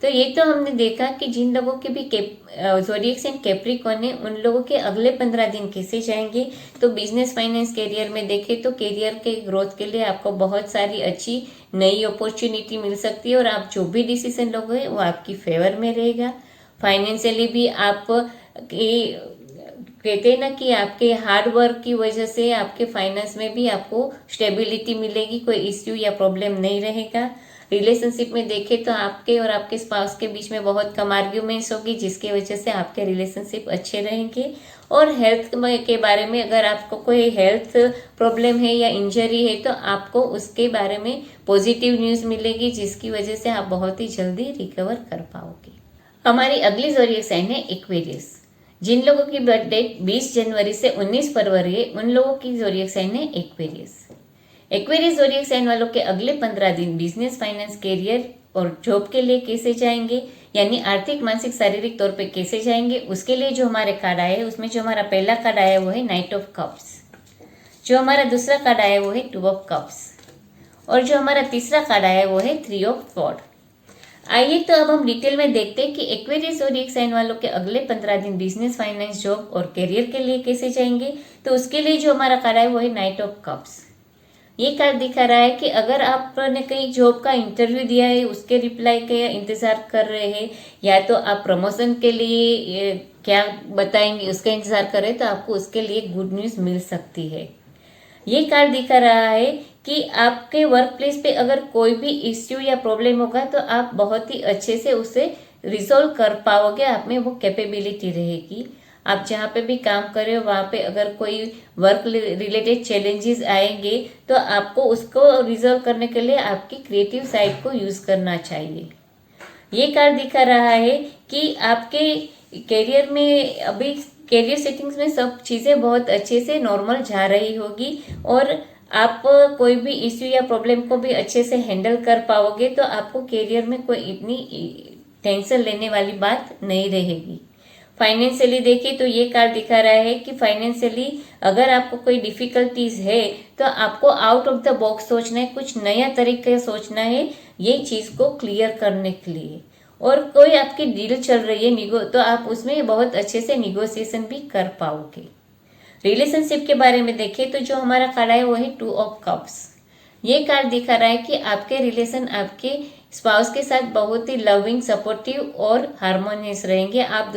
तो ये तो हमने देखा कि जिन लोगों के भी ज़ोडिएक साइन कैप्रिकॉर्न है उन लोगों के अगले 15 दिन कैसे जाएंगे। तो बिजनेस, फाइनेंस, करियर में देखें तो करियर के ग्रोथ के लिए आपको बहुत सारी अच्छी नई अपॉर्चुनिटी मिल सकती है और आप जो भी डिसीजन लोगे वो आपकी फेवर में रहेगा। फाइनेंशियली भी आप कहते हैं ना कि आपके हार्ड वर्क की वजह से आपके फाइनेंस में भी आपको स्टेबिलिटी मिलेगी, कोई इश्यू या प्रॉब्लम नहीं रहेगा। रिलेशनशिप में देखें तो आपके और आपके स्पाउस के बीच में बहुत कम आर्ग्यूमेंट्स होगी जिसकी वजह से आपके रिलेशनशिप अच्छे रहेंगे। और हेल्थ के बारे में अगर आपको कोई हेल्थ प्रॉब्लम है या इंजरी है तो आपको उसके बारे में पॉजिटिव न्यूज़ मिलेगी जिसकी वजह से आप बहुत ही जल्दी रिकवर कर पाओगे। हमारी अगली ज़ोडिएक साइन है एक्वेरियस। जिन लोगों की बर्थ डेट 20 जनवरी से 19 फरवरी है उन लोगों की ज़ोडिएक साइन है एक्वेरियस। एक्वेरियस ज़ोडिएक साइन वालों के अगले 15 दिन बिजनेस, फाइनेंस, करियर और जॉब के लिए कैसे जाएंगे, यानी आर्थिक, मानसिक, शारीरिक तौर पे कैसे जाएंगे, उसके लिए जो हमारे कार्ड आए उसमें जो हमारा पहला कार्ड आया वो है नाइट ऑफ कप्स, जो हमारा दूसरा कार्ड आया वो है 2 ऑफ कप्स, और जो हमारा तीसरा कार्ड आया वो है 3 ऑफ स्वॉर्ड। आइए तो अब हम डिटेल में देखते हैं कि एक्वेरियस ज़ोडिएक साइन वालों के अगले 15 दिन बिजनेस, फाइनेंस, जॉब और करियर के लिए कैसे जाएंगे। तो उसके लिए जो हमारा कार्ड है वो है नाइट ऑफ कप्स, ये कार्ड दिखा रहा है कि अगर आपने कहीं जॉब का इंटरव्यू दिया है, उसके रिप्लाई का इंतजार कर रहे हैं, या तो आप प्रमोशन के लिए क्या बताएंगे उसका इंतजार कर रहे हैं, तो आपको उसके लिए गुड न्यूज़ मिल सकती है। ये कार्ड दिखा रहा है कि आपके वर्क प्लेस पे अगर कोई भी इश्यू या प्रॉब्लम होगा तो आप बहुत ही अच्छे से उसे रिजॉल्व कर पाओगे, आप में वो कैपेबिलिटी रहेगी। आप जहाँ पे भी काम कर रहे हो वहाँ पे अगर कोई वर्क रिलेटेड चैलेंजेस आएंगे तो आपको उसको रिजॉल्व करने के लिए आपकी क्रिएटिव साइड को यूज करना चाहिए। ये कार्ड दिखा रहा है कि आपके करियर में अभी करियर सेटिंग्स में सब चीज़ें बहुत अच्छे से नॉर्मल जा रही होगी और आप कोई भी इश्यू या प्रॉब्लम को भी अच्छे से हैंडल कर पाओगे, तो आपको करियर में कोई इतनी टेंशन लेने वाली बात नहीं रहेगी। फाइनेंशियली देखिए तो ये कार्ड दिखा रहा है कि फाइनेंशियली अगर आपको कोई डिफिकल्टीज है तो आपको आउट ऑफ द बॉक्स सोचना है, कुछ नया तरीका सोचना है ये चीज को क्लियर करने के लिए। और कोई आपकी डील चल रही है तो आप उसमें बहुत अच्छे से निगोशिएशन भी कर पाओगे। रिलेशनशिप के बारे में देखें तो जो हमारा कार्ड है वो है 2 ऑफ कप्स। ये कार्ड दिखा रहा है कि आपके रिलेशन आपके स्पाउस के साथ बहुत ही लविंग, सपोर्टिव और हार्मोनियस रहेंगे। आप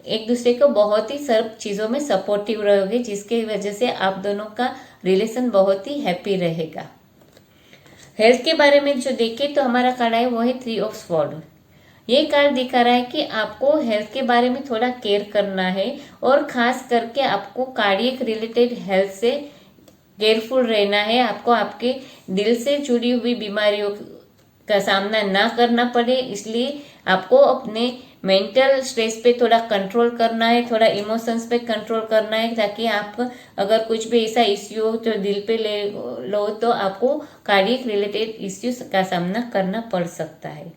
एक दूसरे को बहुत ही सब चीज़ों में सपोर्टिव रहोगे, जिसकी वजह से आप दोनों का रिलेशन बहुत ही हैप्पी रहेगा। हेल्थ के बारे में जो देखें तो हमारा कार्ड है वो है 3 ऑफ स्वॉर्ड। ये कार्ड दिखा रहा है कि आपको हेल्थ के बारे में थोड़ा केयर करना है और खास करके आपको कार्डियक रिलेटेड हेल्थ से केयरफुल रहना है। आपको आपके दिल से जुड़ी हुई बीमारियों का सामना ना करना पड़े, इसलिए आपको अपने मेंटल स्ट्रेस पे थोड़ा कंट्रोल करना है, थोड़ा इमोशंस पे कंट्रोल करना है, ताकि आप अगर कुछ भी ऐसा इश्यू हो जो दिल पे ले लो तो आपको कार्डियक रिलेटेड इश्यूज का सामना करना पड़ सकता है।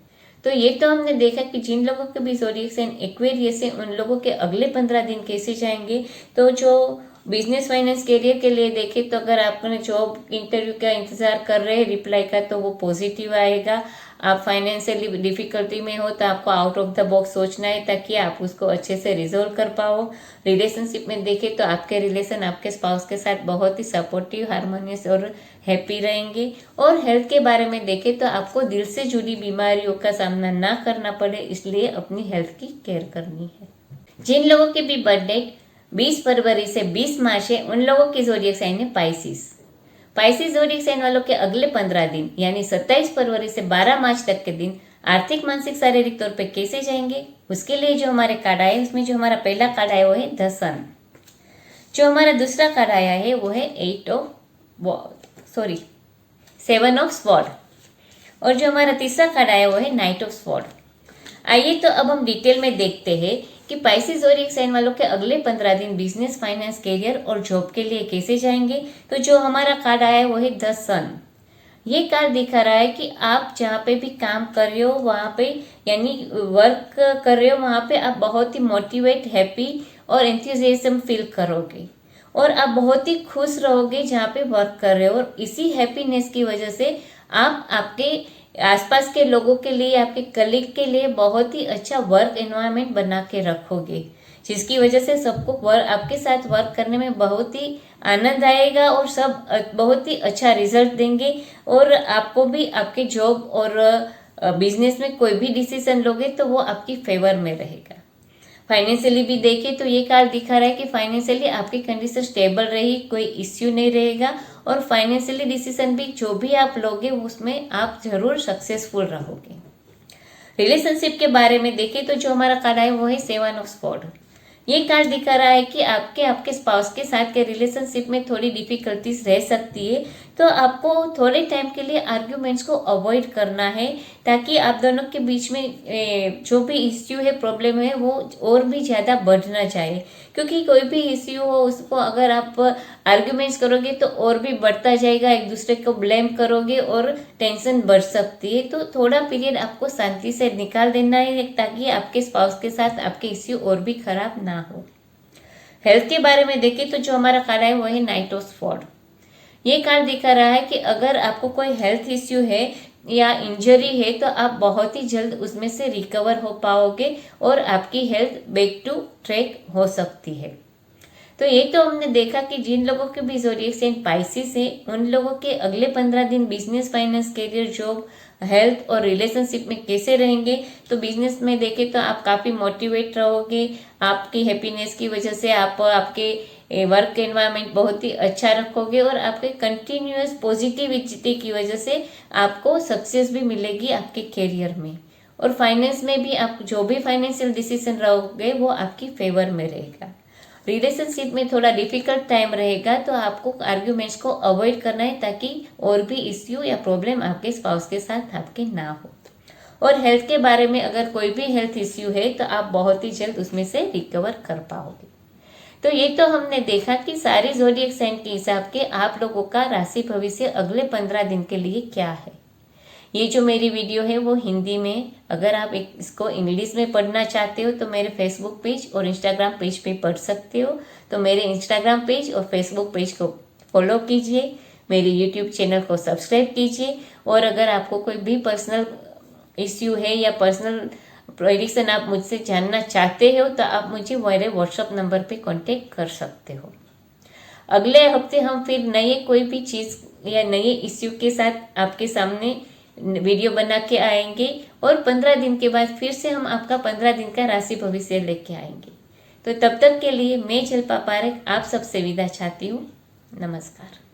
तो ये तो हमने देखा कि जिन लोगों के भी ज़ोडिएक साइन एक्वेरियस है उन लोगों के अगले 15 दिन कैसे जाएंगे। तो जो बिजनेस फाइनेंस करियर के लिए देखें तो अगर आपने जॉब इंटरव्यू का इंतजार कर रहे हैं रिप्लाई का तो वो पॉजिटिव आएगा। आप फाइनेंशियली डिफिकल्टी में हो तो आपको आउट ऑफ द बॉक्स सोचना है ताकि आप उसको अच्छे से रिजोल्व कर पाओ। रिलेशनशिप में देखें तो आपके रिलेशन आपके स्पाउस के साथ बहुत ही सपोर्टिव, हार्मोनियस और हैप्पी रहेंगे। और हेल्थ के बारे में देखें तो आपको दिल से जुड़ी बीमारियों का सामना ना करना पड़े, इसलिए अपनी हेल्थ की केयर करनी है। जिन लोगों की भी बर्थडे 20 फरवरी से 20 मार्च है उन लोगों की ज़ोडिएक साइन है पाइसिस। पाइसिस ज़ोडिएक साइन वालों के अगले 15 दिन यानी 27 फरवरी से 12 मार्च तक के दिन आर्थिक, मानसिक, शारीरिक तौर पे कैसे जाएंगे, उसके लिए जो हमारे कार्ड आए उसमें जो हमारा पहला कार्ड आया वो है द सन। जो हमारा दूसरा कार्ड आया है वो है 7 ऑफ स्वॉर्ड। और जो हमारा तीसरा कार्ड आया वो है नाइट ऑफ स्वॉर्ड। आइए तो अब हम डिटेल में देखते हैं कि पाइसिस ज़ोडिएक साइन वालों के अगले 15 दिन बिजनेस, फाइनेंस, करियर और जॉब के लिए कैसे जाएंगे। तो जो हमारा कार्ड आया है वो है द सन। ये कार्ड दिखा रहा है कि आप जहाँ पे भी काम कर रहे हो वहाँ पे यानी वर्क कर रहे हो वहाँ पे आप बहुत ही मोटिवेट, हैप्पी और एंथुसियाज्म फील करोगे और आप बहुत ही खुश रहोगे जहाँ पे वर्क कर रहे हो। और इसी हैप्पीनेस की वजह से आप आपके आसपास के लोगों के लिए, आपके कलीग के लिए बहुत ही अच्छा वर्क एनवायरनमेंट बना के रखोगे, जिसकी वजह से सबको आपके साथ वर्क करने में बहुत ही आनंद आएगा और सब बहुत ही अच्छा रिजल्ट देंगे। और आपको भी आपके जॉब और बिजनेस में कोई भी डिसीजन लोगे तो वो आपकी फेवर में रहेगा। फाइनेंशियली भी देखें तो ये कार्ड दिखा रहा है कि फाइनेंशियली आपकी कंडीशन स्टेबल रहेगी, कोई इश्यू नहीं रहेगा और फाइनेंशियली डिसीजन भी जो भी आप लोगे उसमें आप जरूर सक्सेसफुल रहोगे। रिलेशनशिप के बारे में देखें तो जो हमारा कार्ड है वो है 7 ऑफ स्वॉर्ड। ये कार्ड दिखा रहा है कि आपके स्पाउस के साथ के रिलेशनशिप में थोड़ी डिफिकल्टीज रह सकती है, तो आपको थोड़े टाइम के लिए आर्ग्यूमेंट्स को अवॉइड करना है ताकि आप दोनों के बीच में जो भी इश्यू है, प्रॉब्लम है वो और भी ज़्यादा बढ़ ना जाए। क्योंकि कोई भी इश्यू हो उसको अगर आप आर्ग्यूमेंट्स करोगे तो और भी बढ़ता जाएगा, एक दूसरे को ब्लेम करोगे और टेंशन बढ़ सकती है। तो थोड़ा पीरियड आपको शांति से निकाल देना है ताकि आपके स्पाउस के साथ आपके इश्यू और भी खराब ना हो। हेल्थ के बारे में देखें तो जो हमारा कार्ड है वो है नाइट ऑफ स्वॉर्ड। ये कार्ड दिखा रहा है कि अगर आपको कोई हेल्थ इश्यू है या इंजरी है तो आप बहुत ही जल्द उसमें से रिकवर हो पाओगे और आपकी हेल्थ बैक टू ट्रैक हो सकती है। तो ये तो हमने देखा कि जिन लोगों के भी ज़ोडिएक साइन पाइसिस है उन लोगों के अगले 15 दिन business, finance, career, job, health और रिलेशनशिप में कैसे रहेंगे। तो बिजनेस में देखें तो आप काफ़ी मोटिवेट रहोगे, आपकी हैप्पीनेस की वजह से आप आपके वर्क एनवायरनमेंट बहुत ही अच्छा रखोगे और आपके कंटिन्यूअस पॉजिटिविटी की वजह से आपको सक्सेस भी मिलेगी आपके करियर में। और फाइनेंस में भी आप जो भी फाइनेंशियल डिसीजन रहोगे वो आपकी फेवर में रहेगा। रिलेशनशिप में थोड़ा डिफिकल्ट टाइम रहेगा, तो आपको आर्ग्यूमेंट्स को अवॉइड करना है ताकि और भी इश्यू या प्रॉब्लम आपके स्पाउस के साथ आपके ना हो। और हेल्थ के बारे में अगर कोई भी हेल्थ इश्यू है तो आप बहुत ही जल्द उसमें से रिकवर कर पाओगे। तो ये तो हमने देखा कि सारी ज़ोडिएक साइन के हिसाब के आप लोगों का राशि भविष्य अगले 15 दिन के लिए क्या है। ये जो मेरी वीडियो है वो हिंदी में, अगर आप इसको इंग्लिश में पढ़ना चाहते हो तो मेरे फेसबुक पेज और इंस्टाग्राम पेज पे पढ़ सकते हो। तो मेरे इंस्टाग्राम पेज और फेसबुक पेज को फॉलो कीजिए, मेरे यूट्यूब चैनल को सब्सक्राइब कीजिए। और अगर आपको कोई भी पर्सनल इश्यू है या पर्सनल प्रेडिक्शन आप मुझसे जानना चाहते हो तो आप मुझे मेरे व्हाट्सएप नंबर पे कांटेक्ट कर सकते हो। अगले हफ्ते हम फिर नए कोई भी चीज़ या नए इश्यू के साथ आपके सामने वीडियो बना के आएंगे और 15 दिन के बाद फिर से हम आपका 15 दिन का राशि भविष्य लेके आएंगे। तो तब तक के लिए मैं शिल्पा पारेख आप सबसे विदा चाहती हूँ। नमस्कार।